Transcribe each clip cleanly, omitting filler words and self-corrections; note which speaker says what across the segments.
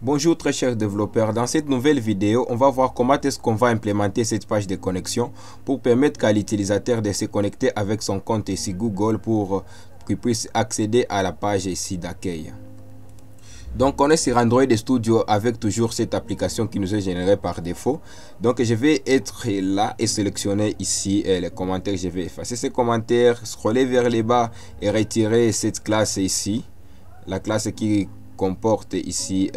Speaker 1: Bonjour très chers développeurs, dans cette nouvelle vidéo, on va voir comment est-ce qu'on va implémenter cette page de connexion pour permettre à l'utilisateur de se connecter avec son compte ici Google pour qu'il puisse accéder à la page ici d'accueil. Donc on est sur Android Studio avec toujours cette application qui nous est générée par défaut. Donc je vais être là et sélectionner ici les commentaires. Je vais effacer ces commentaires, scroller vers le bas et retirer cette classe ici. La classe qui comporte ici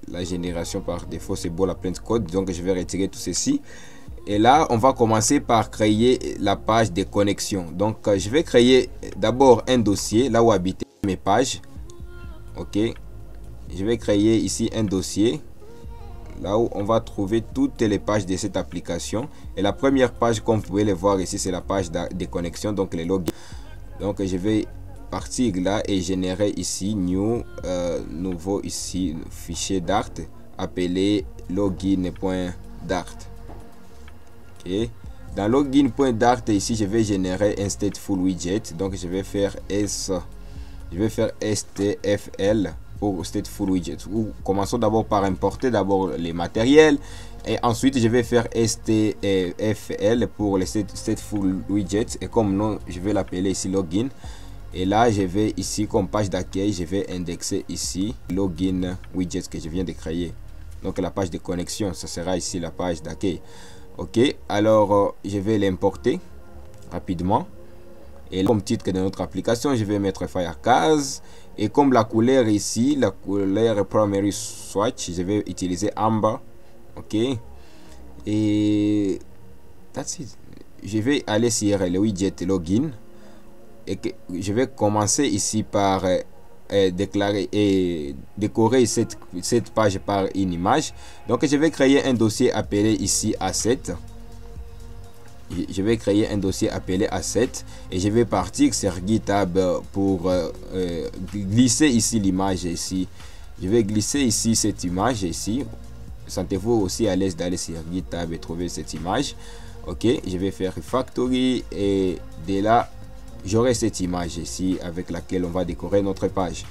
Speaker 1: la génération par défaut, c'est bon la plainte code. Donc je vais retirer tout ceci. Et là, on va commencer par créer la page de connexion. Donc je vais créer d'abord un dossier là où habitent mes pages. Ok, je vais créer ici un dossier là où on va trouver toutes les pages de cette application. Et la première page, comme vous pouvez le voir ici, c'est la page de connexion, donc les logins. Donc je vais partir là et générer ici nouveau ici fichier Dart appelé login.dart. Ok, dans login.dart ici je vais générer un stateful widget. Donc je vais faire STFL pour stateful widget. Commençons d'abord par importer d'abord les matériels et ensuite je vais faire STFL pour les stateful widget, et comme nom je vais l'appeler ici login. Et là je vais ici comme page d'accueil, je vais indexer ici login widget que je viens de créer. Donc la page de connexion, ça sera ici la page d'accueil. Ok, alors je vais l'importer rapidement. Et comme titre de notre application, je vais mettre Firecast. Et comme la couleur ici, la couleur primary swatch, je vais utiliser Amber. Ok. Et that's it. Je vais aller sur le widget login. Et que je vais commencer ici par déclarer et décorer cette page par une image. Donc je vais créer un dossier appelé ici asset. Je vais créer un dossier appelé asset et je vais partir sur GitHub pour glisser ici l'image ici. Je vais glisser ici cette image ici. Sentez-vous aussi à l'aise d'aller sur GitHub et trouver cette image. Ok, je vais faire Refactory et de là j'aurai cette image ici avec laquelle on va décorer notre page.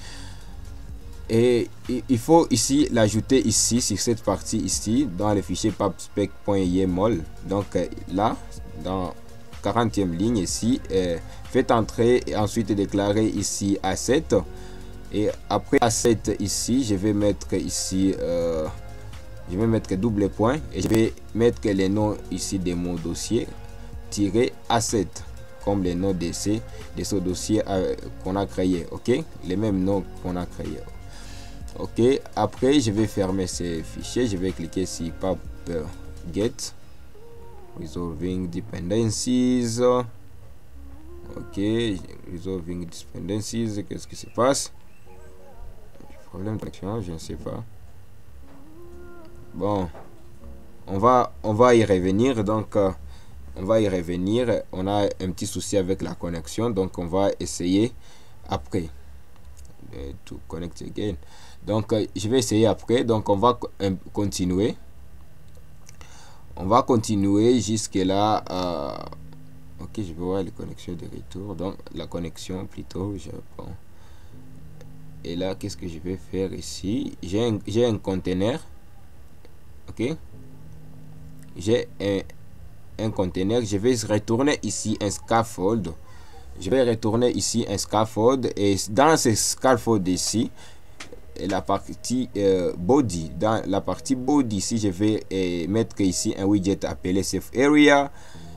Speaker 1: Et il faut ici l'ajouter ici sur cette partie ici dans le fichier pubspec.yml. Donc là dans 40e ligne ici, faites entrer et ensuite déclarer ici asset. Et après asset ici, je vais mettre ici je vais mettre double point et je vais mettre les noms ici de mon dossier asset comme les noms de ce dossier qu'on a créé. Ok, les mêmes noms qu'on a créé. Ok, après je vais fermer ces fichiers, je vais cliquer sur pub get resolving dependencies. Ok, resolving dependencies, qu'est-ce qui se passe? Problème d'action, je ne sais pas. Bon, on va y revenir. Donc on va y revenir. On a un petit souci avec la connexion, donc on va essayer après to connect again. Donc je vais essayer après. Donc on va continuer. On va continuer jusque là. Ok, je vais voir les connexions de retour. Donc la connexion plutôt, je prends. Et là, qu'est-ce que je vais faire ici? J'ai un container. Ok, j'ai un container. Je vais retourner ici un scaffold. Je vais retourner ici un scaffold et dans ce scaffold ici, la partie body, dans la partie body ici, je vais mettre ici un widget appelé safe area.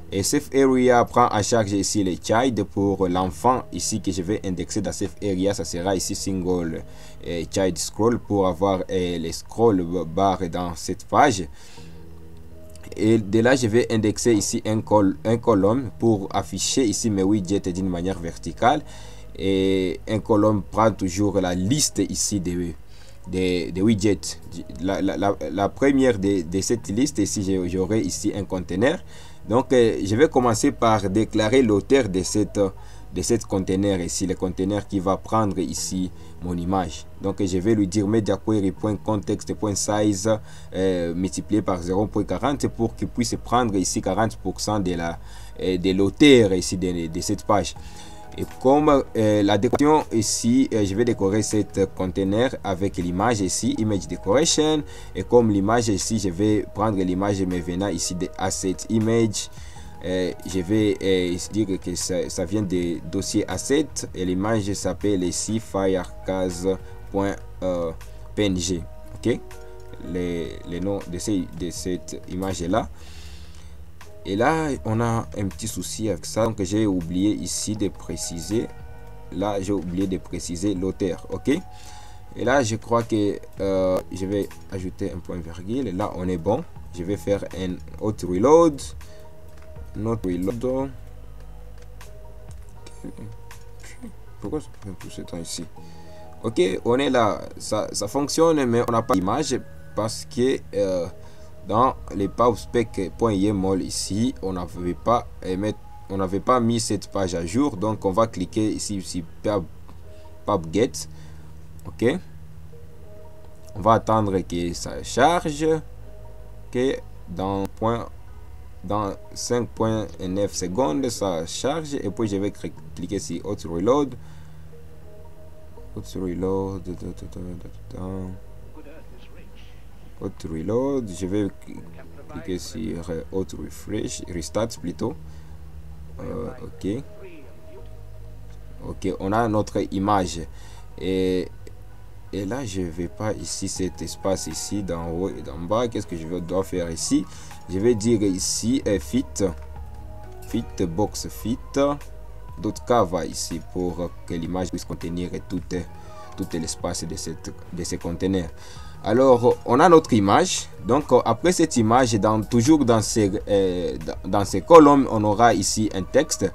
Speaker 1: Et safe area prend en charge ici les child pour l'enfant ici que je vais indexer dans safe area. Ça sera ici single child scroll pour avoir les scroll bar dans cette page. Et de là je vais indexer ici un colonne pour afficher ici mes widgets d'une manière verticale. Et un colonne prend toujours la liste ici des widgets. La première de cette liste ici, j'aurai ici un container. Donc je vais commencer par déclarer l'auteur de cette container ici, le container qui va prendre ici mon image. Donc je vais lui dire mediaquery.context.size multiplié par 0.40 pour qu'il puisse prendre ici 40% de l'auteur ici de cette page. Et comme la décoration ici, je vais décorer cette conteneur avec l'image ici, image decoration. Et comme l'image ici, je vais prendre l'image me venant ici de asset image. Je vais dire que ça vient des dossiers asset et l'image s'appelle ici firecast.png. Ok, les noms de cette image là. Et là, on a un petit souci avec ça. Donc, j'ai oublié ici de préciser. Là, j'ai oublié de préciser l'auteur. OK. Et là, je crois que je vais ajouter un point virgule. Là, on est bon. Je vais faire un autre reload. Notre reload. Okay. Pourquoi ça prend tout ce temps ici? OK, on est là. Ça fonctionne, mais on n'a pas d'image parce que... dans les pubspec.ymol ici, on n'avait pas mis cette page à jour. Donc, on va cliquer ici sur pubget. OK. On va attendre que ça charge. OK. Dans 5.9 secondes, ça charge. Et puis, je vais cliquer sur auto reload. Auto reload. Auto reload, je vais cliquer sur auto refresh, restart plutôt. Ok, on a notre image et là je vais pas ici cet espace ici d'en haut et d'en bas. Qu'est-ce que je dois faire ici? Je vais dire ici fit box fit .cava ici pour que l'image puisse contenir tout l'espace de ces conteneurs. Alors, on a notre image. Donc, après cette image, toujours dans ces colonnes, on aura ici un texte.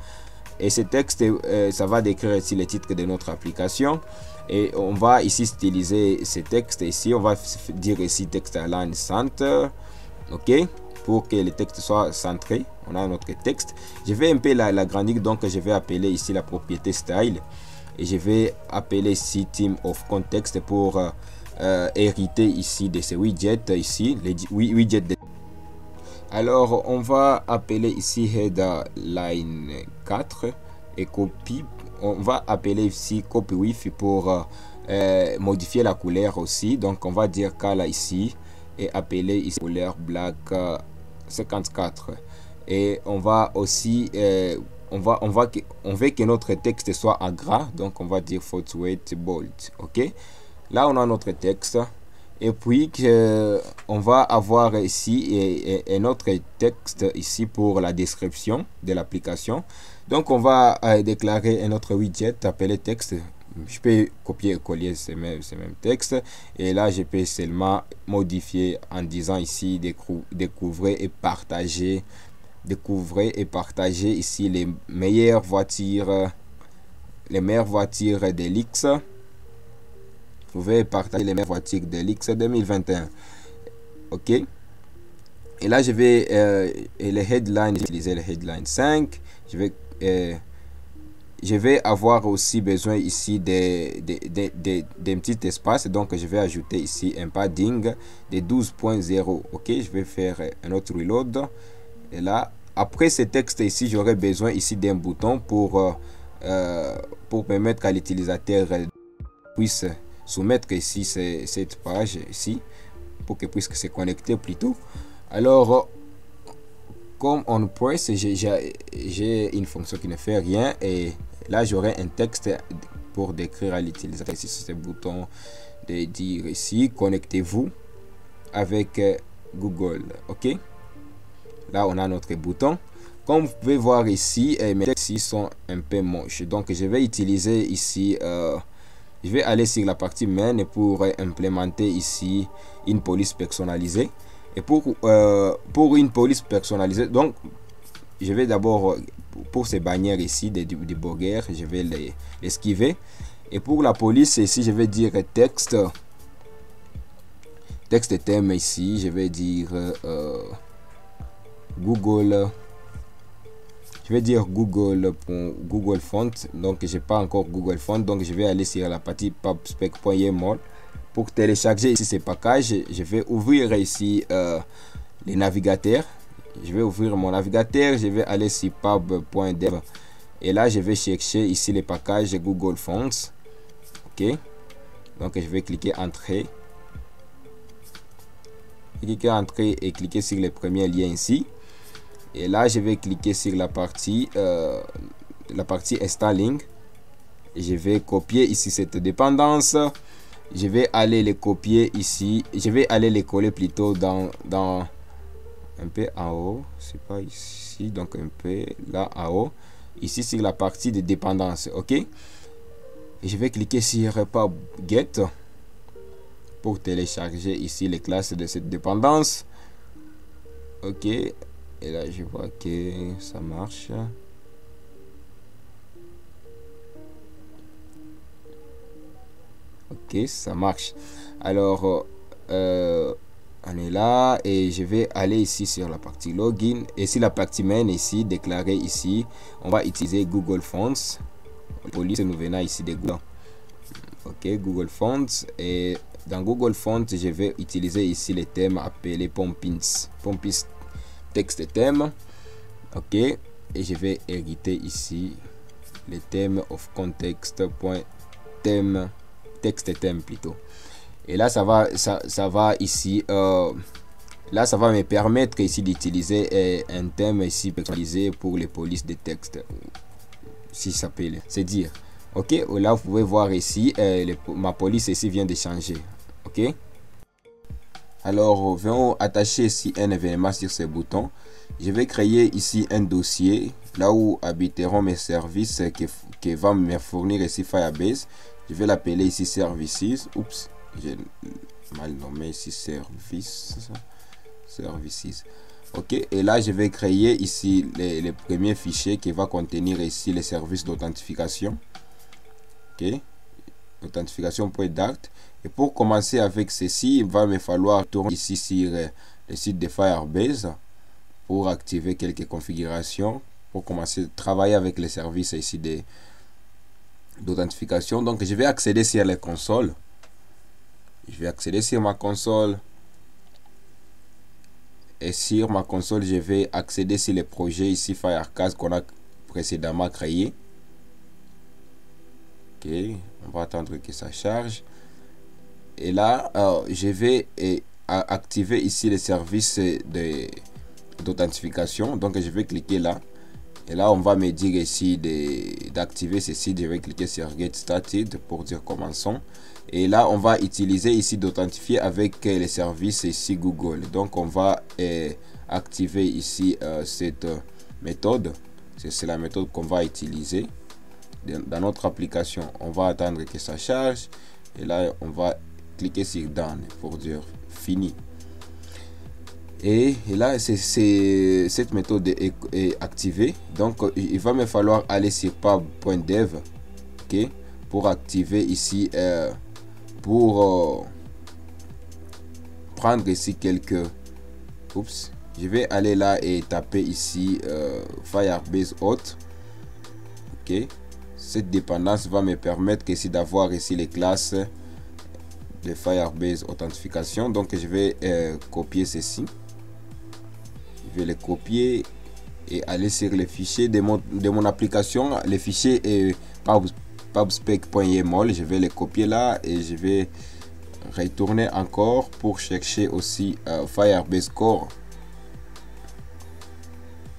Speaker 1: Et ce texte, ça va décrire ici le titre de notre application. Et on va ici styliser ce texte. Ici, on va dire ici texte align center. OK. Pour que le texte soit centré. On a notre texte. Je vais un peu l'agrandir. Donc, je vais appeler ici la propriété style. Et je vais appeler ici theme of context pour... hériter ici de ces widgets ici les widgets alors on va appeler ici header line 4 et copy, on va appeler ici copy width pour modifier la couleur aussi. Donc on va dire color ici et appeler ici couleur black 54 et on va aussi on veut que notre texte soit en gras, donc on va dire font weight bold. OK. Là, on a notre texte. Et puis, on va avoir ici un autre texte ici pour la description de l'application. Donc, on va déclarer un autre widget appelé texte. Je peux copier et coller ce même texte. Et là, je peux seulement modifier en disant ici découvrez et partagez ici les meilleures voitures de l'X. Vous pouvez partager les meilleures voitures de l'X 2021. OK. Et là, je vais les headlines, utiliser le headline 5. Je vais avoir aussi besoin ici d'un petit espace. Donc, je vais ajouter ici un padding de 12.0. OK. Je vais faire un autre reload. Et là, après ce texte ici, j'aurai besoin ici d'un bouton pour permettre à l'utilisateur puisse soumettre ici cette page ici pour que puisse se connecter plutôt. Alors comme on press, j'ai une fonction qui ne fait rien et là j'aurai un texte pour décrire à l'utilisateur ici ce bouton de dire ici connectez-vous avec Google. OK, là on a notre bouton. Comme vous pouvez voir ici, mes textes ici sont un peu moches, donc je vais utiliser ici je vais aller sur la partie main pour implémenter ici une police personnalisée. Et pour une police personnalisée, donc je vais d'abord pour ces bannières ici des burgers, je vais l'esquiver. Et pour la police ici, je vais dire texte thème ici, je vais dire Google. Je vais dire Google pour Google Font. Donc j'ai pas encore Google Font, donc je vais aller sur la partie pubspec.ymol pour télécharger ici ces packages. Je vais ouvrir ici les navigateurs. Je vais ouvrir mon navigateur, je vais aller sur pub.dev Et là, je vais chercher ici les packages Google Fonts. Ok. Donc, je vais cliquer Entrée. Cliquer Entrée et cliquer sur le premier lien ici. Et là, je vais cliquer sur la partie Installing. Et je vais copier ici cette dépendance. Je vais aller les copier ici. Je vais aller les coller plutôt dans un peu en haut. C'est pas ici. Donc, un peu là en haut. Ici, sur la partie de dépendance. OK. Et je vais cliquer sur PubGet pour télécharger ici les classes de cette dépendance. OK. Et là, je vois que ça marche. Ok, ça marche. Alors, on est là et je vais aller ici sur la partie login. Et si la partie main ici, déclarer ici, on va utiliser Google Fonts. Police, nous venons ici de Google. Ok, Google Fonts. Et dans Google Fonts, je vais utiliser ici les thèmes appelés Pompins. Pompins texte thème. Ok, et je vais hériter ici les thèmes of context.thème. Texte thème plutôt. Et là ça va ici là ça va me permettre ici d'utiliser un thème ici personnalisé pour les polices de texte, si ça peut c'est dire. Ok, là vous pouvez voir ici ma police ici vient de changer. Ok, alors venons attacher ici un événement sur ce bouton. Je vais créer ici un dossier là où habiteront mes services qui va me fournir ici Firebase. Je vais l'appeler ici Services. Oups, j'ai mal nommé ici Services. Ok, et là je vais créer ici les premiers fichiers qui va contenir ici les services d'authentification. Ok, authentification.dart. Et pour commencer avec ceci, il va me falloir tourner ici sur le site de Firebase pour activer quelques configurations pour commencer à travailler avec les services ici d'authentification. Donc je vais accéder sur les consoles. Je vais accéder sur ma console. Et sur ma console, je vais accéder sur les projets ici Firecast qu'on a précédemment créé. Ok, on va attendre que ça charge. Et là, je vais activer ici les services d'authentification. Donc je vais cliquer là. Et là, on va me dire ici d'activer ceci. Je vais cliquer sur Get Started pour dire commençons. Et là, on va utiliser ici d'authentifier avec les services ici Google. Donc, on va activer ici cette méthode. C'est la méthode qu'on va utiliser dans notre application. On va attendre que ça charge. Et là, on va cliquer sur Done pour dire fini. Et là, cette méthode est activée. Donc, il va me falloir aller sur pub.dev, ok, pour activer ici, pour prendre ici quelques... Oups, je vais aller là et taper ici Firebase Auth. Ok, cette dépendance va me permettre ici d'avoir ici les classes de Firebase Authentification. Donc, je vais copier ceci. Je vais les copier et aller sur les fichiers de mon application. Les fichiers est pubspec.yaml. Je vais les copier là et je vais retourner encore pour chercher aussi Firebase Core.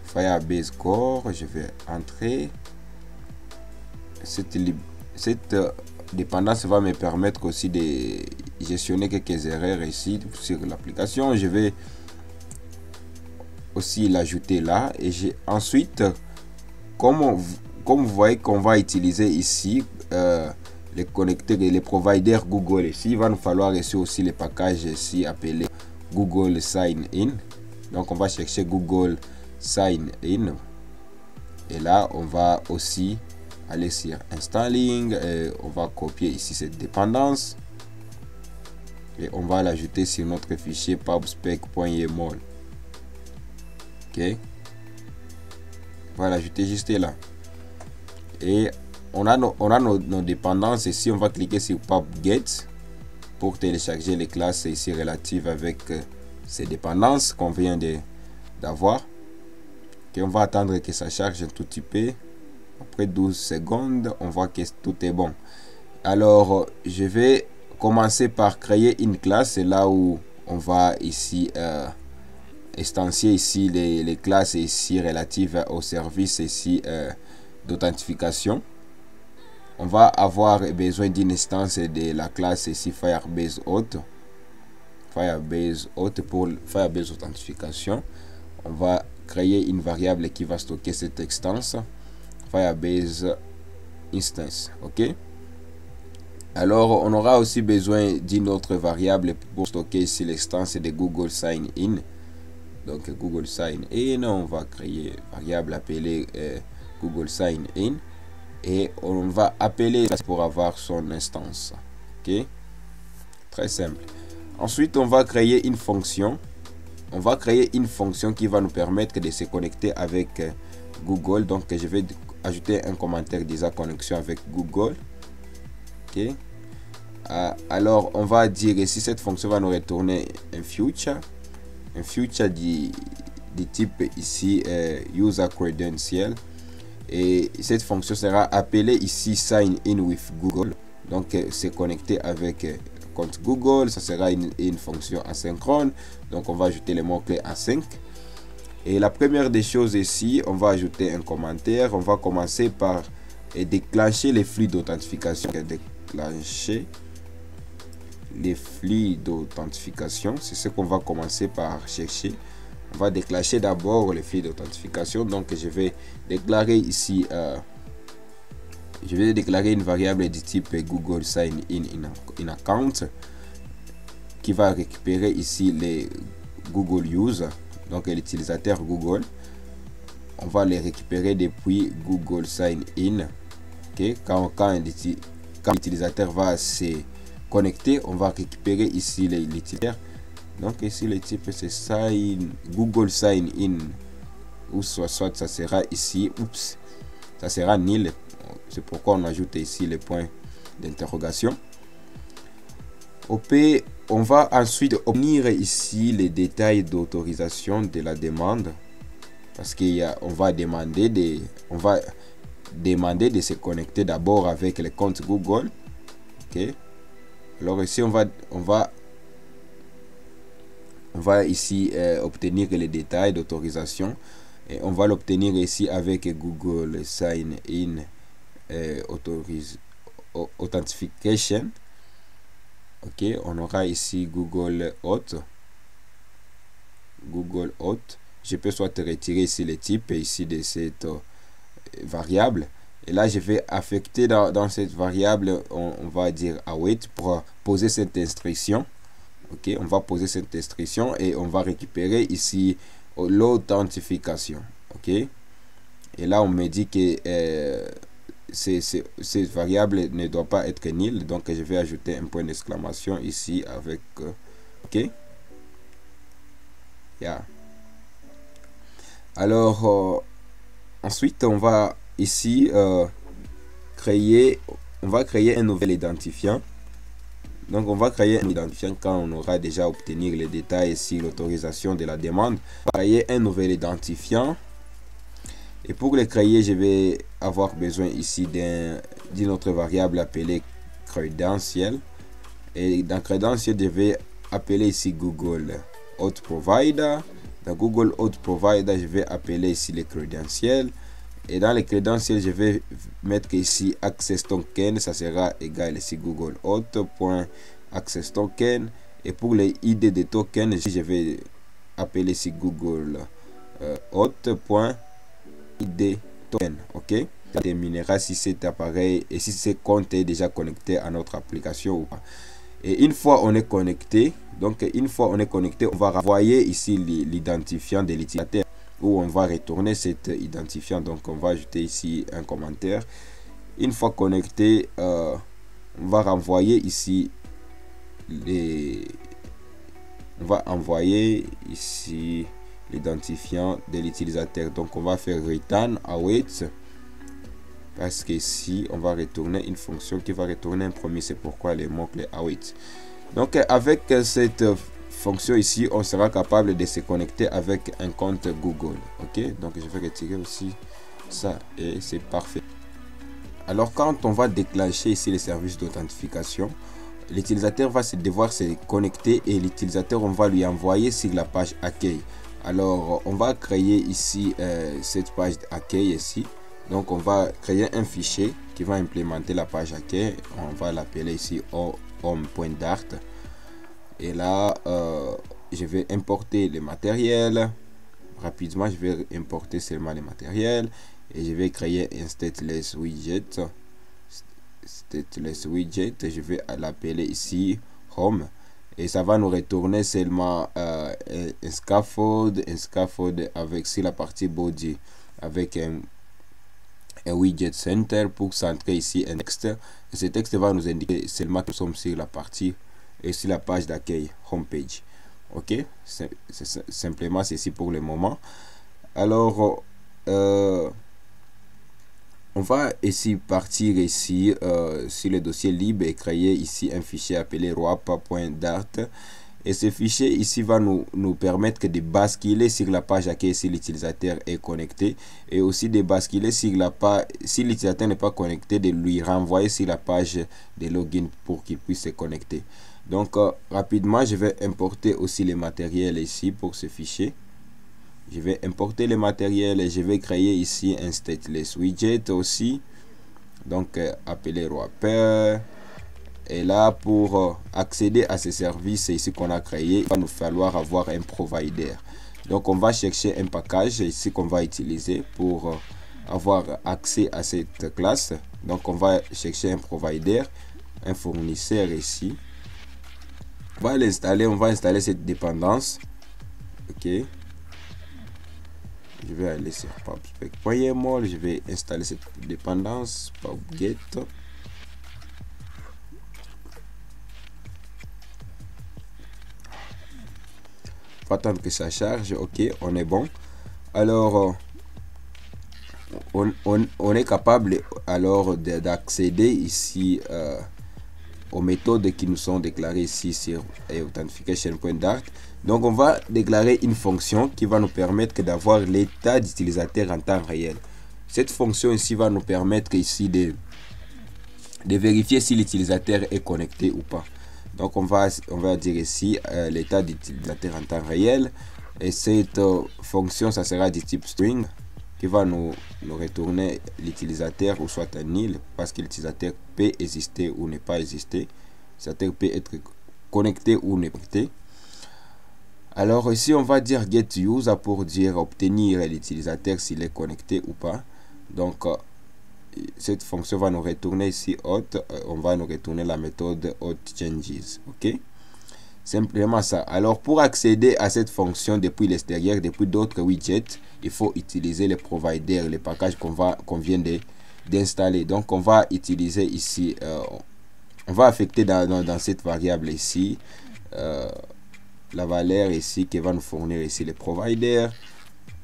Speaker 1: Firebase Core, je vais entrer. Cette dépendance va me permettre aussi de gestionner quelques erreurs ici sur l'application. Je vais aussi l'ajouter là et j'ai ensuite, comme vous voyez qu'on va utiliser ici les connecteurs et les providers Google. Ici il va nous falloir ici aussi les packages ici appelés Google Sign In. Donc on va chercher Google Sign In et là on va aussi aller sur Installing et on va copier ici cette dépendance et on va l'ajouter sur notre fichier pubspec.yaml. Ok, on va l'ajouter juste là et on a nos dépendances ici. On va cliquer sur PubGet pour télécharger les classes ici relatives avec ces dépendances qu'on vient d'avoir. Okay, on va attendre que ça charge un tout petit peu. Après 12 secondes, on voit que tout est bon. Alors, je vais commencer par créer une classe. C'est là où on va ici instancier ici les classes ici relatives au service ici d'authentification. On va avoir besoin d'une instance de la classe ici Firebase Auth. Firebase Auth pour Firebase Authentification. On va créer une variable qui va stocker cette instance Firebase Instance. Ok. Alors, on aura aussi besoin d'une autre variable pour stocker ici l'instance de Google Sign In. Donc, Google Sign In, on va créer une variable appelée Google Sign In. Et on va appeler pour avoir son instance. Ok. Très simple. Ensuite, on va créer une fonction. On va créer une fonction qui va nous permettre de se connecter avec Google. Donc, je vais ajouter un commentaire déjà connexion avec Google. Ok. Alors, on va dire ici, cette fonction va nous retourner un future du type ici user credential. Et cette fonction sera appelée ici sign in with Google. Donc, c'est connecté avec compte Google. Ça sera une fonction asynchrone. Donc, on va ajouter les mots-clés async. Et la première des choses ici, on va ajouter un commentaire. On va commencer par déclencher les flux d'authentification. Déclencher les flux d'authentification, c'est ce qu'on va commencer par chercher. On va déclencher d'abord les flux d'authentification. Donc, je vais déclarer ici, je vais déclarer une variable du type Google Sign in account qui va récupérer ici les Google Use, donc l'utilisateur Google. On va les récupérer depuis Google Sign In. Okay? Quand l'utilisateur va se connecter, on va récupérer ici l'utilisateur. Donc ici le type c'est Google Sign In, ou soit ça sera ici, oups, ça sera nil. C'est pourquoi on ajoute ici les points d'interrogation. On va ensuite obtenir ici les détails d'autorisation de la demande, parce qu'on va demander de se connecter d'abord avec le compte Google. Ok. Alors ici on va ici obtenir les détails d'autorisation, et on va l'obtenir ici avec Google Sign In Authentification. Ok, on aura ici Google Auth. Je peux soit retirer ici le type ici de cette variable, et là je vais affecter dans cette variable, on va dire await pour poser cette instruction. Ok, on va poser cette instruction et on va récupérer ici l'authentification. Ok, et là on me dit que cette variable ne doit pas être nulle, donc je vais ajouter un point d'exclamation ici avec ok. Yeah. Alors ensuite on va ici créer un nouvel identifiant. Donc on va créer un identifiant quand on aura déjà obtenu les détails ici, l'autorisation de la demande. On va créer un nouvel identifiant. Et pour le créer, je vais avoir besoin ici d'une autre variable appelée credential. Et dans credential, je vais appeler ici Google Auth Provider. Dans Google Auth Provider, je vais appeler ici les credentials. Et dans les credentials, je vais mettre ici access token. Ça sera égal ici Google Auth.access token. Et pour les ID de token, je vais appeler ici Google Auth.id token. Ok, ça déterminera si cet appareil et si ce compte est déjà connecté à notre application ou pas. Et une fois on est connecté, on va renvoyer ici l'identifiant de l'utilisateur, où on va retourner cet identifiant. Donc on va ajouter ici un commentaire. Une fois connecté, on va renvoyer ici on va envoyer ici l'identifiant de l'utilisateur. Donc on va faire return await, parce que ici on va retourner une fonction qui va retourner un premier. C'est pourquoi les mots-clés await. Donc avec cette fonction ici, on sera capable de se connecter avec un compte Google. Ok, donc je vais retirer aussi ça et c'est parfait. Alors quand on va déclencher ici les services d'authentification, l'utilisateur va devoir se connecter et l'utilisateur, on va lui envoyer sur la page accueil. Alors on va créer ici cette page accueil ici. Donc on va créer un fichier qui va implémenter la page accueil. On va l'appeler ici home.dart. Et là je vais importer le matériel. Rapidement je vais importer seulement les matériels. Et je vais créer un stateless widget. Je vais l'appeler ici home. Et ça va nous retourner seulement un scaffold avec sur la partie body avec un widget center pour centrer ici un texte. Et ce texte va nous indiquer seulement que nous sommes sur la partie et sur la page d'accueil homepage. Ok, c'est simplement ceci pour le moment. Alors on va ici partir ici sur le dossier libre et créer ici un fichier appelé roapa.dart. Et ce fichier ici va nous permettre de basculer sur la page accueil si l'utilisateur est connecté, et aussi de basculer sur la page si l'utilisateur n'est pas connecté, de lui renvoyer sur la page de login pour qu'il puisse se connecter. Donc rapidement je vais importer aussi les matériels ici pour ce fichier. Je vais importer le matériel et je vais créer ici un stateless widget aussi. Donc appelé Roapa. Et là pour accéder à ces services ici qu'on a créé, il va nous falloir avoir un provider. Donc on va chercher un package ici qu'on va utiliser pour avoir accès à cette classe. Donc on va chercher un provider, un fournisseur ici. On va l'installer, on va installer cette dépendance. Ok. Je vais aller sur pubspec.yaml, je vais installer cette dépendance, pubget. Faut attendre que ça charge. Ok, on est bon. Alors on est capable alors d'accéder ici aux méthodes qui nous sont déclarées ici sur authentification.dart. Donc on va déclarer une fonction qui va nous permettre d'avoir l'état d'utilisateur en temps réel. Cette fonction ici va nous permettre ici de vérifier si l'utilisateur est connecté ou pas. Donc on va dire ici l'état d'utilisateur en temps réel, et cette fonction ça sera du type string qui va nous retourner l'utilisateur ou soit un nil, parce que l'utilisateur peut exister ou ne pas exister. L'utilisateur peut être connecté ou ne pas connecté. Alors ici on va dire get user pour dire obtenir l'utilisateur s'il est connecté ou pas. Donc cette fonction va nous retourner ici auth, on va nous retourner la méthode auth changes. Ok, simplement ça. Alors pour accéder à cette fonction depuis l'extérieur, depuis d'autres widgets, il faut utiliser le provider, le package qu'on vient d'installer. Donc on va utiliser ici on va affecter dans cette variable ici la valeur ici qui va nous fournir ici le provider.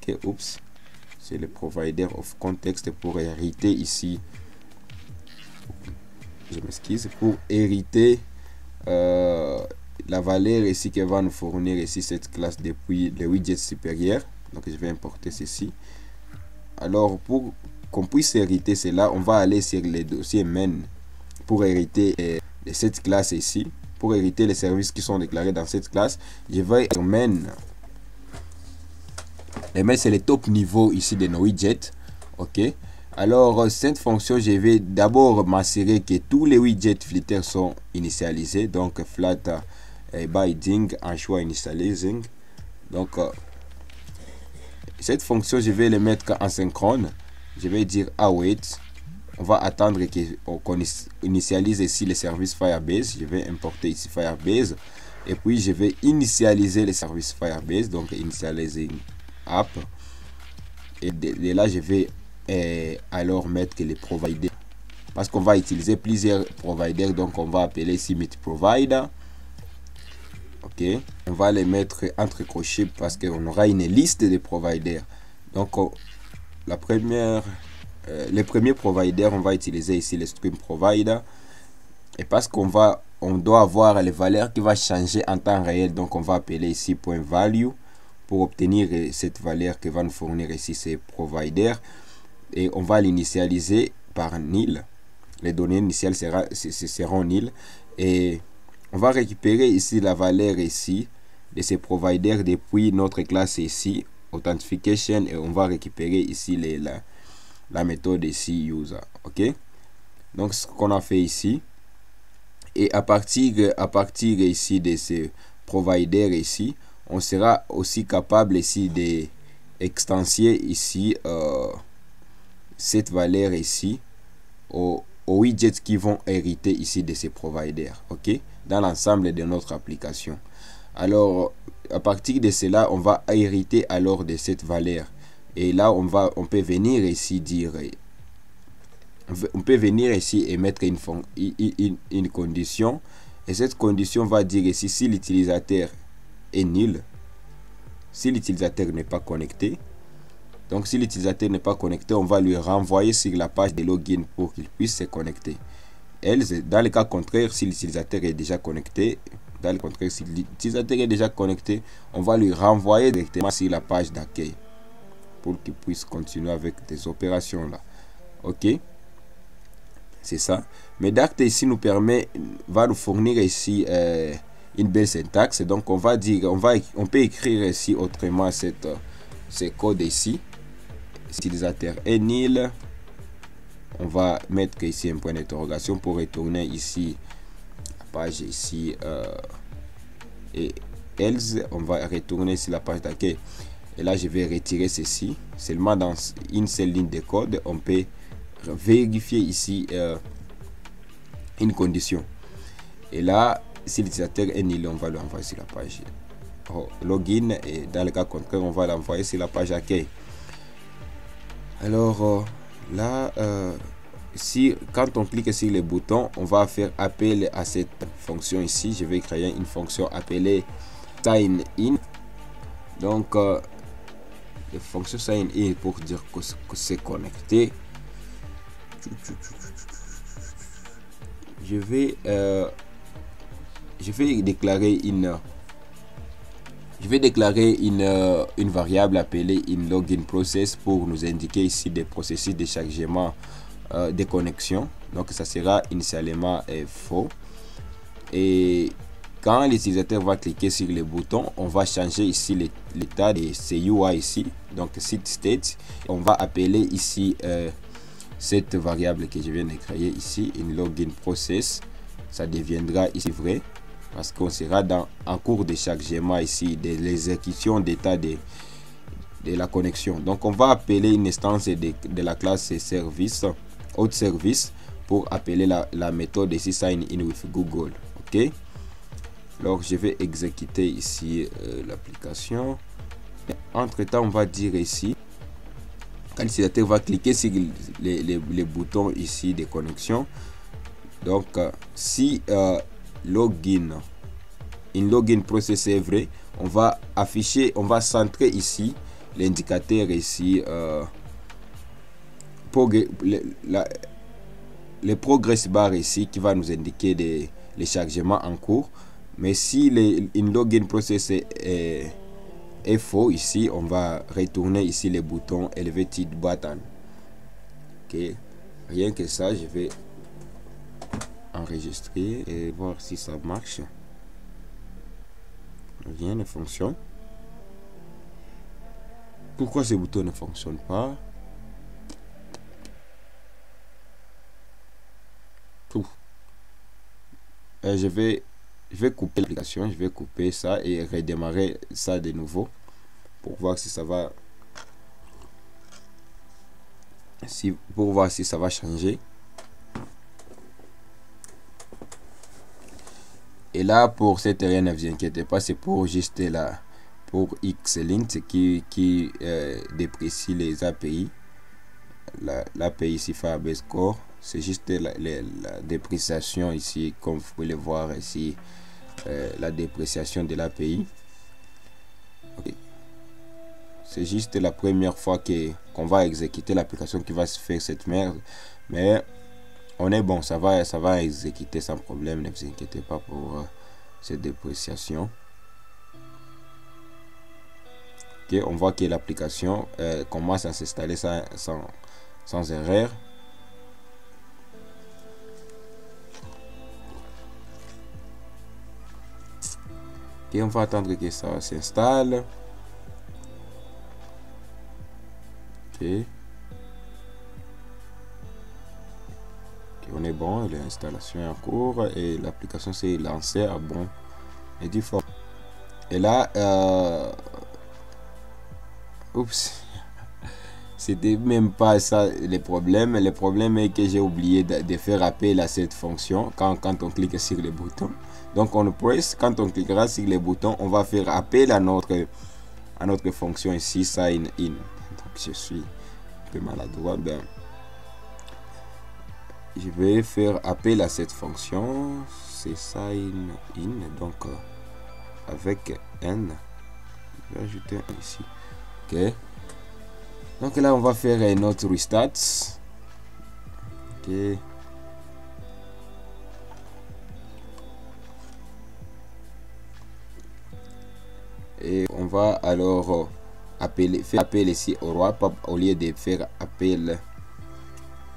Speaker 1: Ok, oups, c'est le provider of context pour hériter ici, je m'excuse, pour hériter la valeur ici qui va nous fournir ici cette classe depuis le widget supérieur. Donc je vais importer ceci. Alors pour qu'on puisse hériter cela, on va aller sur le dossier main pour hériter de cette classe ici. Pour hériter les services qui sont déclarés dans cette classe, je vais main. Et main c'est le top niveau ici de nos widgets. Ok, alors cette fonction, je vais d'abord m'assurer que tous les widgets flitter sont initialisés. Donc flat binding en choix initializing. Donc cette fonction, je vais le mettre en synchrone. Je vais dire await. On va attendre qu'on initialise ici les services Firebase. Je vais importer ici Firebase. Et puis, je vais initialiser les services Firebase. Donc, initializing app. Et de là, je vais alors mettre que les providers. Parce qu'on va utiliser plusieurs providers. Donc, on va appeler ici multi-provider. Ok. On va les mettre entre crochets parce qu'on aura une liste de providers. Donc, la première... les premiers providers, on va utiliser ici le stream provider, et parce on doit avoir les valeurs qui va changer en temps réel, donc on va appeler ici .value pour obtenir cette valeur que va nous fournir ici ces providers. et on va l'initialiser par nil. Les données initiales seront nil, et on va récupérer ici la valeur ici de ces providers depuis notre classe ici authentification, et on va récupérer ici la méthode ici user. Ok, donc ce qu'on a fait ici, et à partir ici de ces providers ici, on sera aussi capable ici de extensier ici cette valeur ici aux widgets qui vont hériter ici de ces providers, ok, dans l'ensemble de notre application. Alors à partir de cela, on va hériter alors de cette valeur, et là on peut venir ici dire, on peut venir ici et mettre une condition, et cette condition va dire ici si l'utilisateur est nul, si l'utilisateur n'est pas connecté. Donc si l'utilisateur n'est pas connecté, on va lui renvoyer sur la page de login pour qu'il puisse se connecter. Dans le cas contraire, si l'utilisateur est déjà connecté, on va lui renvoyer directement sur la page d'accueil pour qu'il puisse continuer avec des opérations là. Ok, c'est ça. Mais Dart ici va nous fournir ici une belle syntaxe. Donc on va dire, on peut écrire ici autrement ce code ici. Utilisateur est nil, on va mettre ici un point d'interrogation pour retourner ici la page ici et else, on va retourner sur la page d'accueil, et là je vais retirer ceci. Seulement dans une seule ligne de code on peut vérifier ici une condition, et là si l'utilisateur est nil, on va l'envoyer sur la page login, et dans le cas contraire on va l'envoyer sur la page accueil. Alors là, quand on clique sur le bouton, on va faire appel à cette fonction ici. Je vais créer une fonction appelée sign in. Donc la fonction sign in pour dire que c'est connecté. Je vais déclarer une variable appelée inLoginProcess pour nous indiquer ici des processus de chargement de connexion. Donc ça sera initialement faux, et quand l'utilisateur va cliquer sur le bouton, on va changer ici l'état de CUI ici, donc site state. On va appeler ici cette variable que je viens de créer ici, inLoginProcess. Ça deviendra ici vrai, parce qu'on sera en cours de chargement ici de l'exécution d'état de la connexion. Donc on va appeler une instance de la classe service, autre service, pour appeler la méthode ici sign in with Google. Ok, alors je vais exécuter ici l'application. Entre temps, on va dire ici, quand l'utilisateur va cliquer sur les boutons ici de connexion, donc si inLoginProcess est vrai, on va centrer ici l'indicateur ici pour le progress bar ici qui va nous indiquer les chargements en cours. Mais si inLoginProcess est faux ici, on va retourner ici les boutons elevated button. Ok, rien que ça, je vais enregistrer et voir si ça marche. Rien ne fonctionne. Pourquoi ces boutons ne fonctionnent pas? Je vais couper l'application, je vais couper ça et redémarrer ça de nouveau pour voir si ça va changer. Et là, pour cette rien, ne vous inquiétez pas, c'est pour juste là, pour Xlint qui déprécie les API. L'API ici Firebase Core, c'est juste la dépréciation ici, comme vous pouvez le voir ici, la dépréciation de l'API. Okay. C'est juste la première fois qu'on va exécuter l'application qui va se faire cette merde, mais on est bon, ça va exécuter sans problème, ne vous inquiétez pas pour cette dépréciation. Ok, on voit que l'application commence à s'installer sans sans erreur. Ok, on va attendre que ça s'installe. Ok. On est bon, l'installation est en cours et l'application s'est lancée à bon et du fort. Et là, oups, c'était même pas ça le problème. Le problème est que j'ai oublié de faire appel à cette fonction quand on clique sur le bouton. Donc on presse, quand on cliquera sur le bouton, on va faire appel à notre fonction ici, sign in. Donc je suis un peu maladroit. Ben, je vais faire appel à cette fonction, c'est sign in, donc avec n, je vais ajouter un ici. Ok, donc là on va faire notre restart. Ok, et on va alors faire appel ici au roi au lieu de faire appel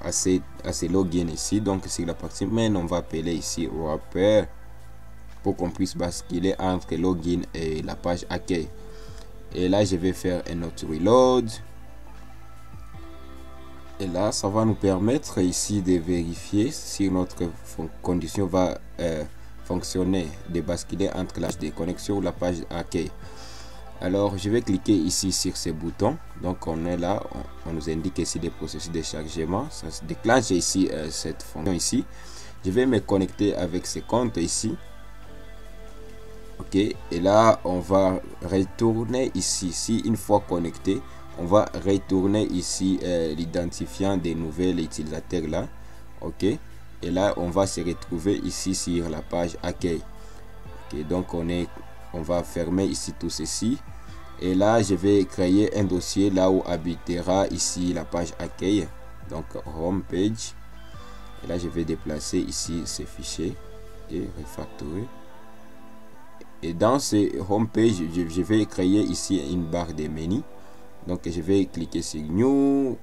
Speaker 1: à ces logins ici. Donc sur la partie main, on va appeler ici wrapper pour qu'on puisse basculer entre login et la page accueil. Et là je vais faire un autre reload, et là ça va nous permettre ici de vérifier si notre condition va fonctionner, de basculer entre la page de connexion ou la page accueil. Alors je vais cliquer ici sur ce bouton. Donc on est là, on nous indique ici des processus de chargement, ça se déclenche ici cette fonction ici. Je vais me connecter avec ce compte ici. Ok, et là on va retourner ici. Si une fois connecté, on va retourner ici l'identifiant des nouvelles utilisateurs là. Ok, et là on va se retrouver ici sur la page accueil. Ok, donc on va fermer ici tout ceci, et là je vais créer un dossier là où habitera ici la page accueil, donc home page. Et là je vais déplacer ici ces fichiers et refactorer, et dans ce home page je vais créer ici une barre de menu. Donc je vais cliquer sur new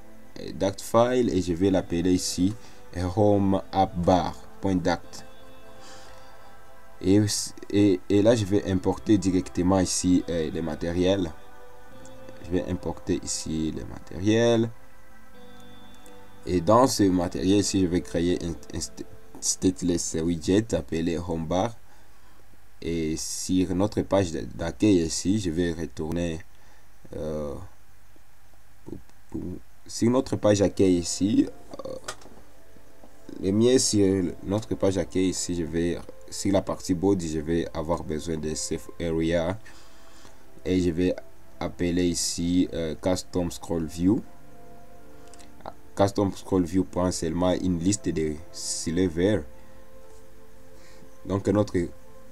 Speaker 1: dact file et je vais l'appeler ici home app bar.dact. Et là je vais importer directement ici le matériel. Je vais importer ici le matériel, et dans ce matériel ici je vais créer un stateless widget appelé home bar. Et sur notre page d'accueil ici je vais retourner sur notre page accueil ici, le mieux sur notre page accueil ici, je vais sur la partie body, je vais avoir besoin de safe area, et je vais appeler ici custom scroll view. Custom scroll view prend seulement une liste de serveurs. Donc notre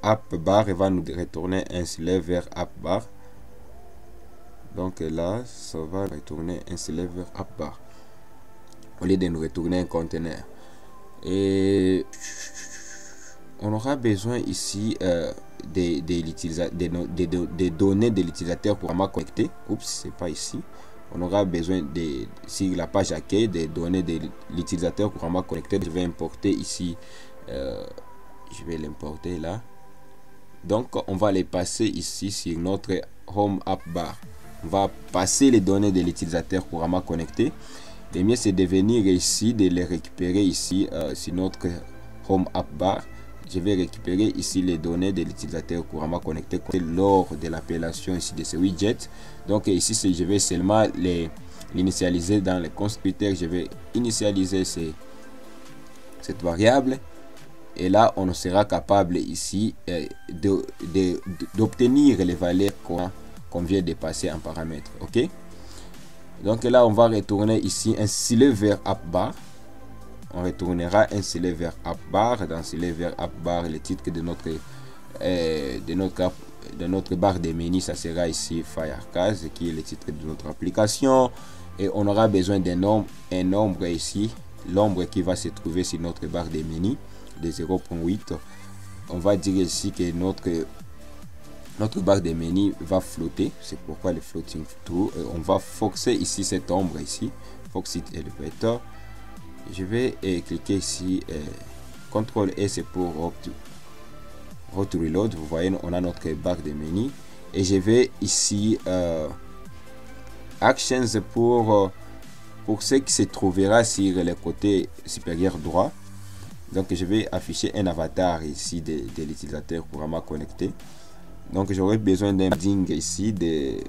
Speaker 1: app bar va nous retourner un serveur app bar. Donc là ça va retourner un serveur app bar au lieu de nous retourner un conteneur. Et on aura besoin ici des données de l'utilisateur pour vraiment connecter. Oups, c'est pas ici. On aura besoin de, sur la page accueil, des données de l'utilisateur pour vraiment connecter. Je vais importer ici, je vais l'importer là. Donc on va les passer ici sur notre home app bar. On va passer les données de l'utilisateur pour vraiment connecter. Le mieux c'est de venir ici, de les récupérer ici sur notre home app bar. Je vais récupérer ici les données de l'utilisateur couramment connecté lors de l'appellation ici de ce widget. Donc ici je vais seulement l'initialiser dans le constructeur. Je vais initialiser cette variable, et là on sera capable ici d'obtenir les valeurs qu'on vient de passer en paramètre. Ok, donc là on va retourner ici un serveur app bar. On retournera un serveur app bar. Dans serveur app bar, le titre de notre barre de menu, ça sera ici Firecast, qui est le titre de notre application. Et on aura besoin d'un nombre ici, l'ombre qui va se trouver sur notre barre de menu de 0.8. On va dire ici que notre barre de menu va flotter, c'est pourquoi le floating true. On va forcer ici cette ombre ici Foxit Elevator. Je vais cliquer ici, CTRL S c'est pour Auto Reload. Vous voyez, on a notre barre de menu et je vais ici Actions pour ce qui se trouvera sur le côté supérieur droit. Donc je vais afficher un avatar ici de l'utilisateur couramment connecté. Donc j'aurai besoin d'un padding ici du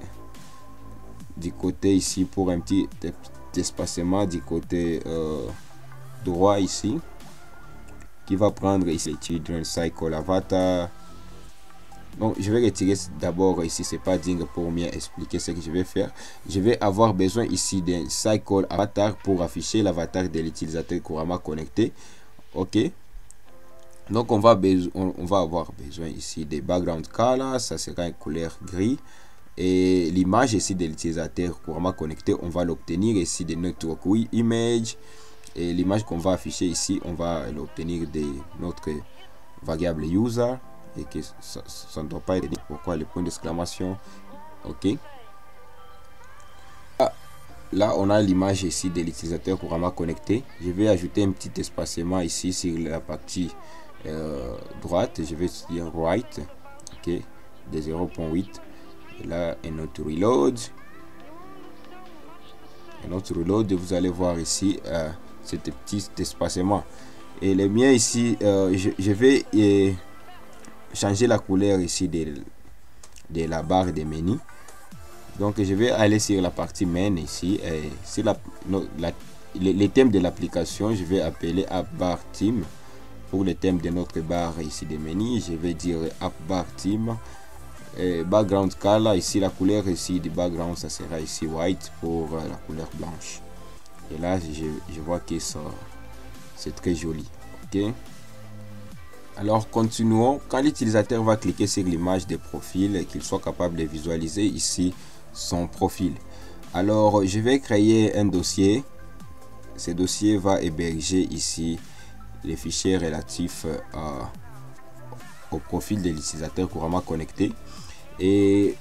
Speaker 1: côté ici pour un petit espacement du côté droit ici, qui va prendre ici Children Cycle Avatar. Donc je vais retirer d'abord ici ce padding pour mieux expliquer ce que je vais faire. Je vais avoir besoin ici d'un Cycle Avatar pour afficher l'avatar de l'utilisateur couramment connecté. Ok, donc on va avoir besoin ici des background color, ça sera une couleur gris, et l'image ici de l'utilisateur couramment connecté, on va l'obtenir ici de network image, et l'image qu'on va afficher ici, on va l'obtenir de notre variable user, et que ça ne doit pas être pourquoi le point d'exclamation. Ok, là on a l'image ici de l'utilisateur couramment connecté. Je vais ajouter un petit espacement ici sur la partie droite. Je vais dire right, ok, de 0.8. et là un autre reload, vous allez voir ici ce petit espacement. Et le mien ici, je vais changer la couleur ici de la barre de menu. Donc je vais aller sur la partie main ici, et sur les thèmes de l'application, je vais appeler app bar theme. Pour le thème de notre barre ici de menu, je vais dire app bar theme. Et background color, ici la couleur ici du background, ça sera ici white pour la couleur blanche. Et là je vois que ça c'est très joli. Ok, alors continuons. Quand l'utilisateur va cliquer sur l'image de profil, qu'il soit capable de visualiser ici son profil. Alors je vais créer un dossier. Ce dossier va héberger ici les fichiers relatifs au profil de l'utilisateur couramment connecté, et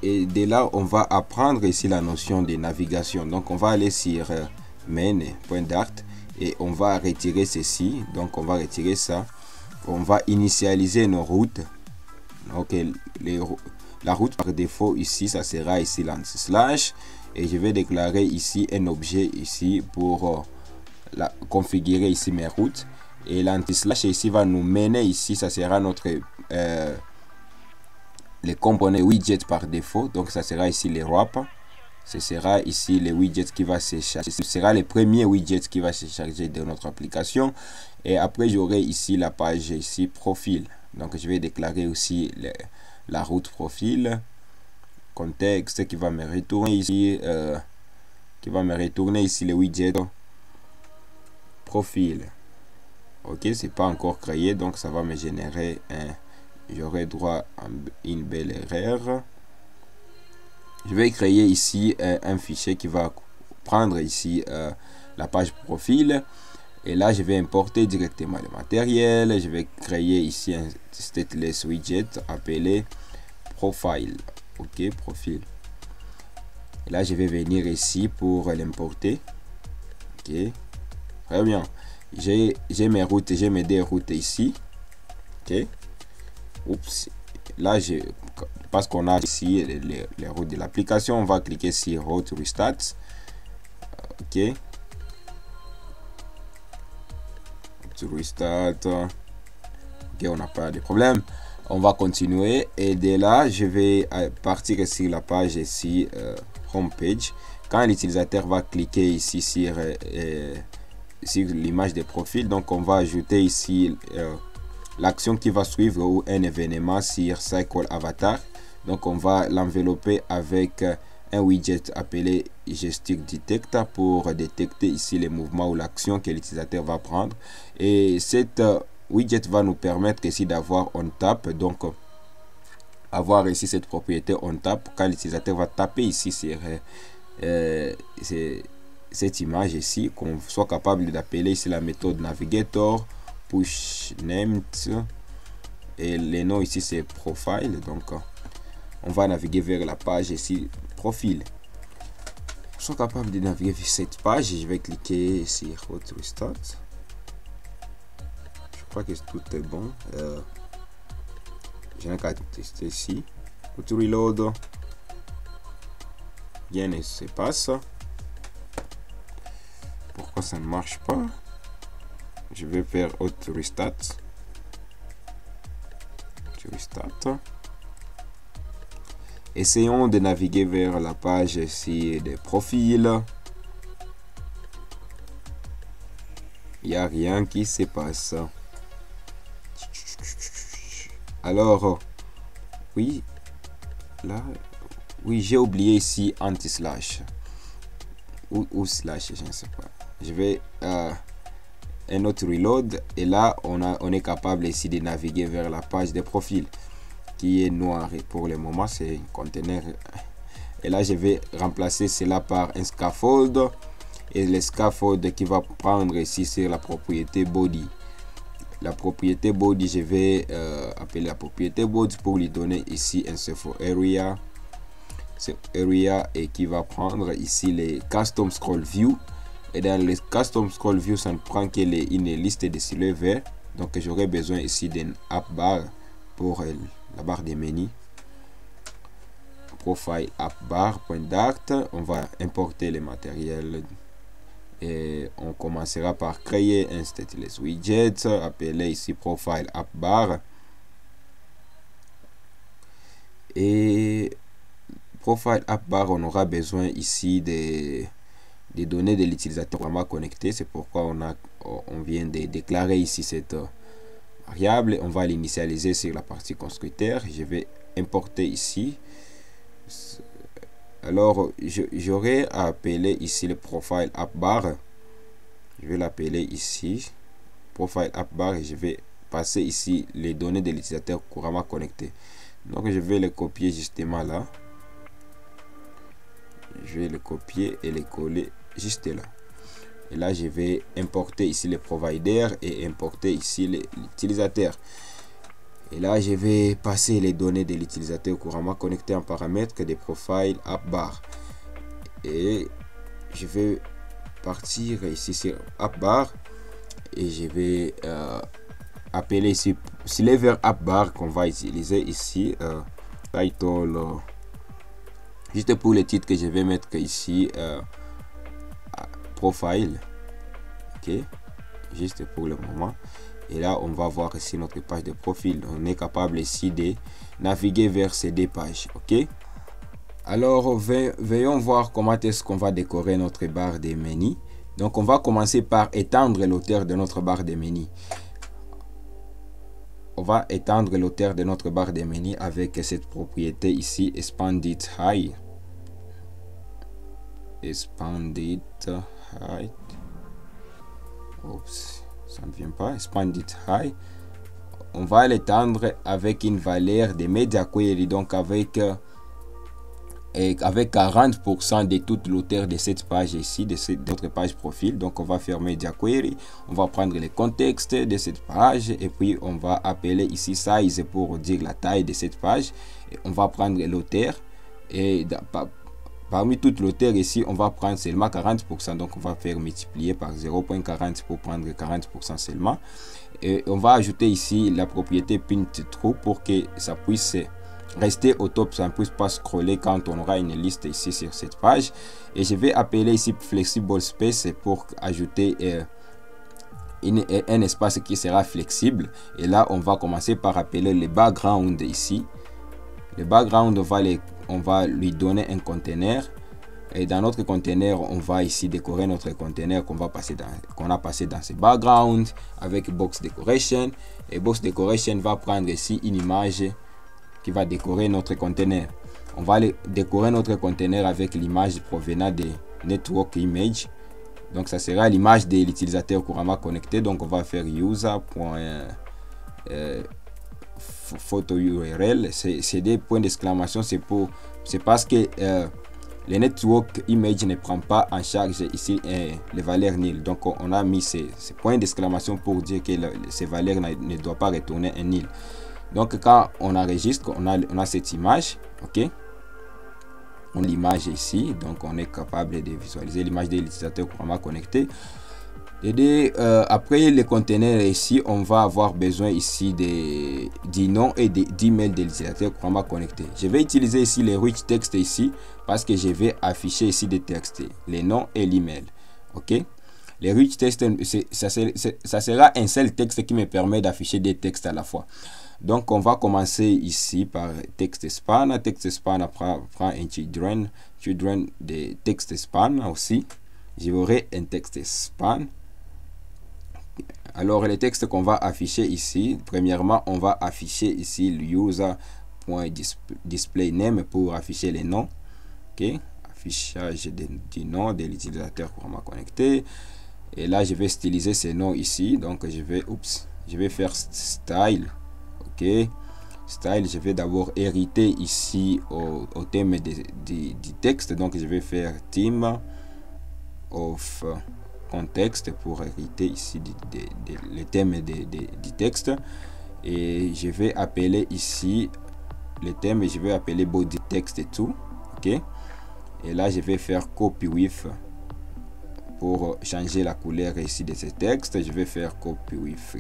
Speaker 1: de là on va apprendre ici la notion de navigation. Donc on va aller sur main.dart et on va retirer ceci. Donc on va retirer ça, on va initialiser nos routes. Ok, la route par défaut ici, ça sera ici l'anti-slash, et je vais déclarer ici un objet ici pour configurer ici mes routes, et l'anti-slash ici va nous mener ici, ça sera notre les composants widget par défaut. Donc ça sera ici les wrap, ce sera ici les widgets qui va se charger, ce sera le premier widget qui va se charger de notre application, et après j'aurai ici la page ici profil. Donc je vais déclarer aussi la route profil, contexte qui va me retourner ici les widgets profil. Ok, c'est pas encore créé, donc ça va me générer j'aurai droit à une belle erreur. Je vais créer ici un fichier qui va prendre ici la page profil, et là je vais importer directement le matériel. Je vais créer ici un stateless widget appelé profile. Ok, profil. Et là je vais venir ici pour l'importer. Ok, très bien. J'ai mes routes, j'ai mes deux routes ici. Ok, oups, là parce qu'on a ici les routes de l'application, on va cliquer sur route restart. Ok, restart. Ok, on n'a pas de problème, on va continuer, et de là je vais partir sur la page ici homepage. Quand l'utilisateur va cliquer ici sur l'image de profil, donc on va ajouter ici l'action qui va suivre ou un événement sur Cycle Avatar. Donc on va l'envelopper avec un widget appelé Gestic Detect pour détecter ici les mouvements ou l'action que l'utilisateur va prendre, et cette widget va nous permettre ici d'avoir on tap, donc avoir ici cette propriété on tap quand l'utilisateur va taper ici sur cette image ici, qu'on soit capable d'appeler ici la méthode navigator push named, et les noms ici c'est profile. Donc on va naviguer vers la page ici profil. sont capables de naviguer sur cette page. Je vais cliquer sur Hot Restart. Je crois que tout est bon. Je n'ai qu'à tester ici. Auto reload. Rien ne se passe. Pourquoi ça ne marche pas? Je vais faire Auto Restart. Auto Restart. Essayons de naviguer vers la page ici des profils. Il n'y a rien qui se passe. Alors, oui, là, oui, j'ai oublié ici anti-slash. Ou slash, je ne sais pas. Je vais un autre reload et là, on est capable ici de naviguer vers la page des profils, qui est noir et pour le moment c'est un conteneur, et là je vais remplacer cela par un scaffold, et le scaffold qui va prendre ici sur la propriété body. La propriété body, je vais appeler la propriété body pour lui donner ici un surface area, et qui va prendre ici les custom scroll view, et dans les custom scroll view ça ne prend que une liste de siluets verts, donc j'aurai besoin ici d'un app bar pour la barre des menus. Profile app bar .dart. On va importer les matériels et on commencera par créer un stateless widget appelé ici profile app bar, et profile app bar, on aura besoin ici des données de l'utilisateur vraiment connecté. C'est pourquoi on vient de déclarer ici cette variable. On va l'initialiser sur la partie constructeur. Je vais importer ici. Alors j'aurai à appeler ici le profile app bar. Je vais l'appeler ici profile app bar et je vais passer ici les données de l'utilisateur couramment connecté. Donc je vais le copier justement là. Je vais le copier et le coller juste là. Et là je vais importer ici le provider et importer ici l'utilisateur. Et là je vais passer les données de l'utilisateur couramment connecté en paramètre des profils app bar. Et je vais partir ici sur app bar et je vais appeler ici les vers app bar qu'on va utiliser ici title, juste pour le titre que je vais mettre ici profile, ok, juste pour le moment. Et là on va voir ici notre page de profil. On est capable ici de naviguer vers ces deux pages, ok. Alors veillons voir comment est-ce qu'on va décorer notre barre des menus. Donc on va commencer par étendre l'auteur de notre barre des menus. On va étendre l'auteur de notre barre des menus avec cette propriété ici, expanded height. Expanded height. Oups, ça ne vient pas. Expanded height. On va l'étendre avec une valeur de media query, donc avec 40% de toute l'auteur de cette page ici, de notre page profil. Donc on va faire media query, on va prendre le contexte de cette page et puis on va appeler ici size pour dire la taille de cette page, et on va prendre l'auteur, et parmi toute l'auteur ici on va prendre seulement 40%, donc on va faire multiplier par 0.40 pour prendre 40% seulement, et on va ajouter ici la propriété pint true pour que ça puisse rester au top, ça ne puisse pas scroller quand on aura une liste ici sur cette page. Et je vais appeler ici flexible space pour ajouter un espace qui sera flexible. Et là on va commencer par appeler le background ici. Le background, on va lui donner un conteneur, et dans notre conteneur on va ici décorer notre conteneur qu'on a passé dans ce background avec box decoration, et box decoration va prendre ici une image qui va décorer notre conteneur. On va décorer notre conteneur avec l'image provenant de network image, donc ça sera l'image de l'utilisateur couramment connecté. Donc on va faire user.photo URL, c'est des points d'exclamation, c'est parce que le network image ne prend pas en charge ici les valeurs nil, donc on a mis ces points d'exclamation pour dire que ces valeurs ne doivent pas retourner un nil. Donc quand on enregistre, on a cette image, ok. on a l'image ici, donc on est capable de visualiser l'image de l'utilisateur couramment connecté. Après les conteneurs ici, on va avoir besoin ici du nom et d'email de l'utilisateur couramment connecté. Je vais utiliser ici les rich text ici parce que je vais afficher ici des textes, les noms et l'email. Ok, les rich text, ça sera un seul texte qui me permet d'afficher des textes à la fois. Donc on va commencer ici par texte span. Texte span prend un children de texte span aussi. J'aurai un texte span. Alors les textes qu'on va afficher ici, premièrement on va afficher ici le user.displayName pour afficher les noms. Ok, affichage du nom de l'utilisateur couramment connecté. Et là je vais styliser ces noms ici, donc je vais faire style. Ok, style, je vais d'abord hériter ici au thème du texte, donc je vais faire theme of contexte pour hériter ici le thème du texte, et je vais appeler ici le thème et je vais appeler body text et tout. Ok, et là je vais faire copy with pour changer la couleur ici de ce texte. Je vais faire copy with,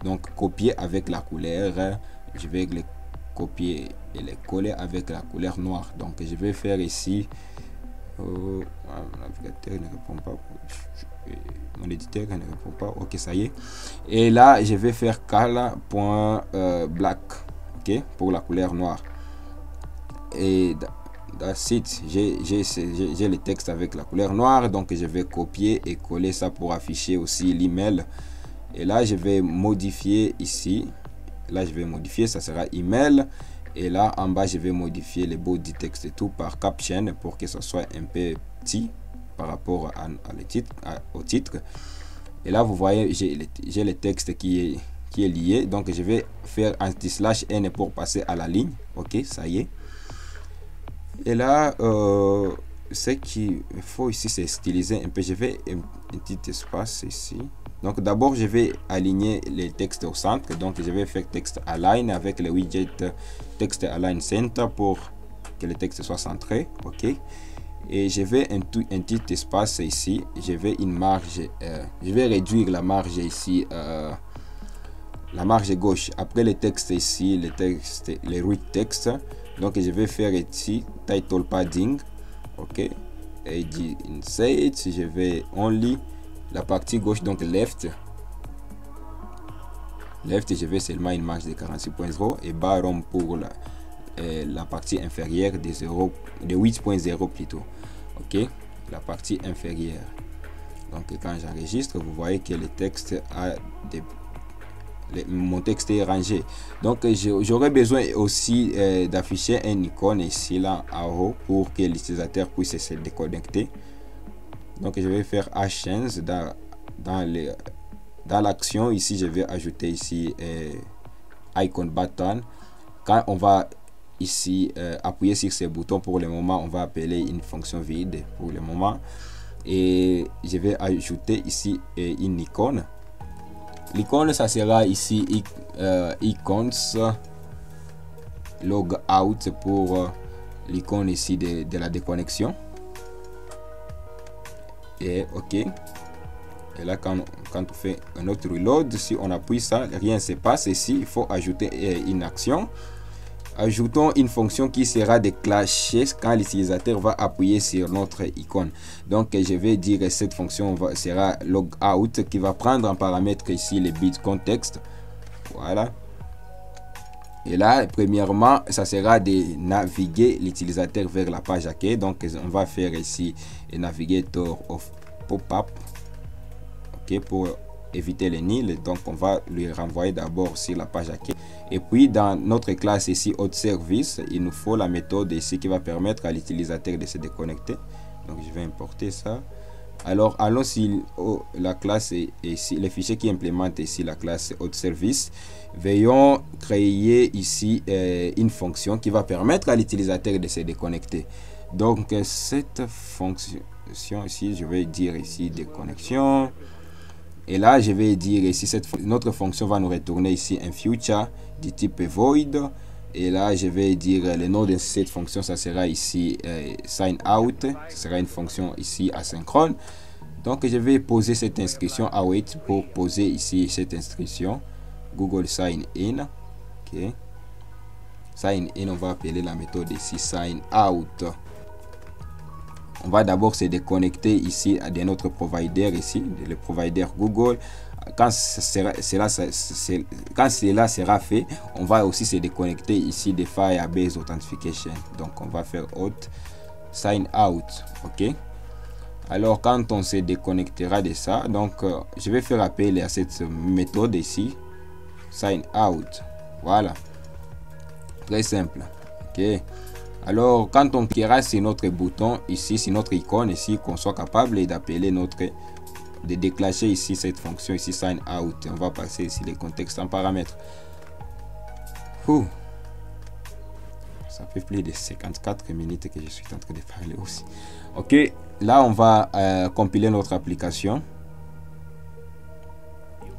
Speaker 1: donc copier avec la couleur. Je vais le copier et le coller avec la couleur noire. Donc je vais faire ici mon navigateur ne répond pas, mon éditeur ne répond pas. Ok, ça y est. Et là je vais faire color.black, ok, pour la couleur noire. Et that's it. J'ai le texte avec la couleur noire, donc je vais copier et coller ça pour afficher aussi l'email. Et là je vais modifier ici, là je vais modifier, ça sera email. Et là en bas je vais modifier le body text et tout par caption pour que ce soit un peu petit par rapport au titre. Et là vous voyez j'ai le texte qui est lié, donc je vais faire anti/n pour passer à la ligne. Ok, ça y est. Et là ce qu'il faut ici c'est styliser un peu. Je vais un petit espace ici. Donc d'abord je vais aligner les textes au centre, donc je vais faire texte align avec le widget texte align center pour que le texte soit centré. Ok, et je vais un petit espace ici. Je vais une marge, je vais réduire la marge ici, la marge gauche après le texte ici, les root text. Donc je vais faire ici title padding. Ok, et dit insert, je vais only la partie gauche, donc left, je vais seulement une marge de 46.0 et bottom pour la partie inférieure de 8.0 plutôt. Ok, la partie inférieure. Donc quand j'enregistre, vous voyez que le texte a mon texte est rangé. Donc j'aurais besoin aussi d'afficher un icône ici là en haut pour que l'utilisateur puisse se déconnecter. Donc je vais faire actions dans l'action ici. Je vais ajouter ici icon button. Quand on va ici appuyer sur ces boutons, pour le moment on va appeler une fonction vide pour le moment, et je vais ajouter ici une icône. L'icône ça sera ici icons logout pour l'icône ici de la déconnexion. Et ok, et là quand on fait un autre reload, si on appuie ça, rien ne se passe. Ici il faut ajouter une action. Ajoutons une fonction qui sera déclenchée quand l'utilisateur va appuyer sur notre icône. Donc je vais dire que cette fonction sera logout, qui va prendre en paramètre ici les bits contexte. Voilà. Et là premièrement ça sera de naviguer l'utilisateur vers la page accueil. Donc on va faire ici navigator of pop-up, ok, pour éviter les nils. Donc on va lui renvoyer d'abord sur la page accueil, et puis dans notre classe ici autre service, il nous faut la méthode ici qui va permettre à l'utilisateur de se déconnecter. Donc je vais importer ça. Alors allons sur la classe ici, le fichier qui implémente ici la classe autre service. Veuillons créer ici une fonction qui va permettre à l'utilisateur de se déconnecter. Donc cette fonction ici, je vais dire ici déconnexion, et là je vais dire ici notre fonction va nous retourner ici un future du type void, Et là, je vais dire le nom de cette fonction, ça sera ici sign out. Ce sera une fonction ici asynchrone. Donc, je vais poser cette inscription await pour poser ici cette inscription. Google sign in. OK. Sign in, on va appeler la méthode ici sign out. On va d'abord se déconnecter ici de notre provider ici, le provider Google. Quand cela sera fait, on va aussi se déconnecter ici de Firebase Authentication. Donc on va faire auth sign out. OK. Alors quand on se déconnectera de ça, donc je vais faire appel à cette méthode ici sign out. Voilà, très simple. OK. Alors quand on cliquera sur notre bouton ici, sur notre icône ici, qu'on soit capable d'appeler de déclencher ici cette fonction ici sign out. On va passer ici les contextes en paramètres. Ça fait plus de 54 minutes que je suis en train de parler aussi. OK, là on va compiler notre application.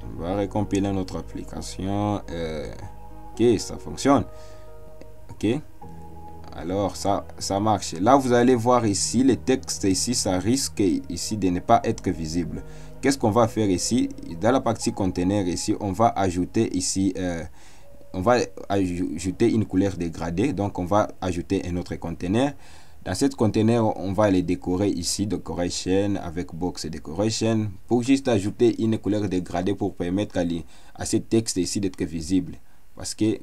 Speaker 1: On va recompiler notre application. OK, ça fonctionne. OK. Alors ça marche. Là vous allez voir ici les textes ici, ça risque ici de ne pas être visible. Qu'est-ce qu'on va faire ici dans la partie conteneur ici? On va ajouter ici une couleur dégradée. Donc on va ajouter un autre conteneur. Dans cette conteneur on va les décorer ici, decoration avec box decoration, pour juste ajouter une couleur dégradée pour permettre à ce texte ici d'être visible, parce que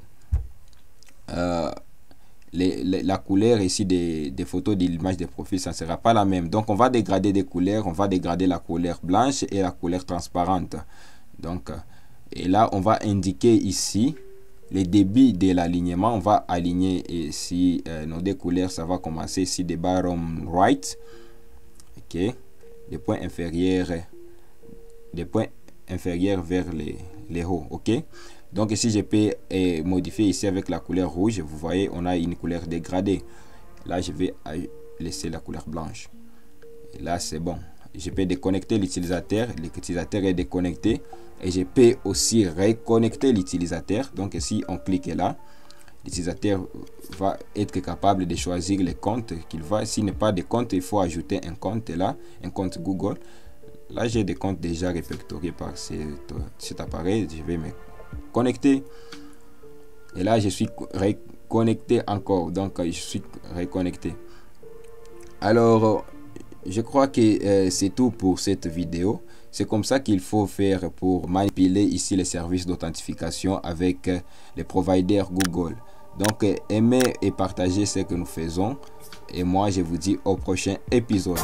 Speaker 1: la couleur ici des photos de l'image de profil, ça ne sera pas la même. Donc on va dégrader des couleurs, on va dégrader la couleur blanche et la couleur transparente. Donc et là on va indiquer ici les débits de l'alignement. On va aligner ici nos deux couleurs. Ça va commencer ici de bottom right. OK, des points inférieurs vers les hauts. OK. Donc ici je peux modifier ici avec la couleur rouge. Vous voyez, on a une couleur dégradée. Là je vais laisser la couleur blanche. Et là c'est bon. Je peux déconnecter l'utilisateur. L'utilisateur est déconnecté. Et je peux aussi reconnecter l'utilisateur. Donc ici on clique là. L'utilisateur va être capable de choisir les comptes qu'il va. S'il n'est pas de compte, il faut ajouter un compte là. Un compte Google. Là j'ai des comptes déjà répertoriés par cet appareil. Je vais me connecté et là je suis reconnecté encore. Donc je suis reconnecté. Alors je crois que c'est tout pour cette vidéo. C'est comme ça qu'il faut faire pour manipuler ici les services d'authentification avec les providers Google. Donc aimez et partagez ce que nous faisons et moi je vous dis au prochain épisode.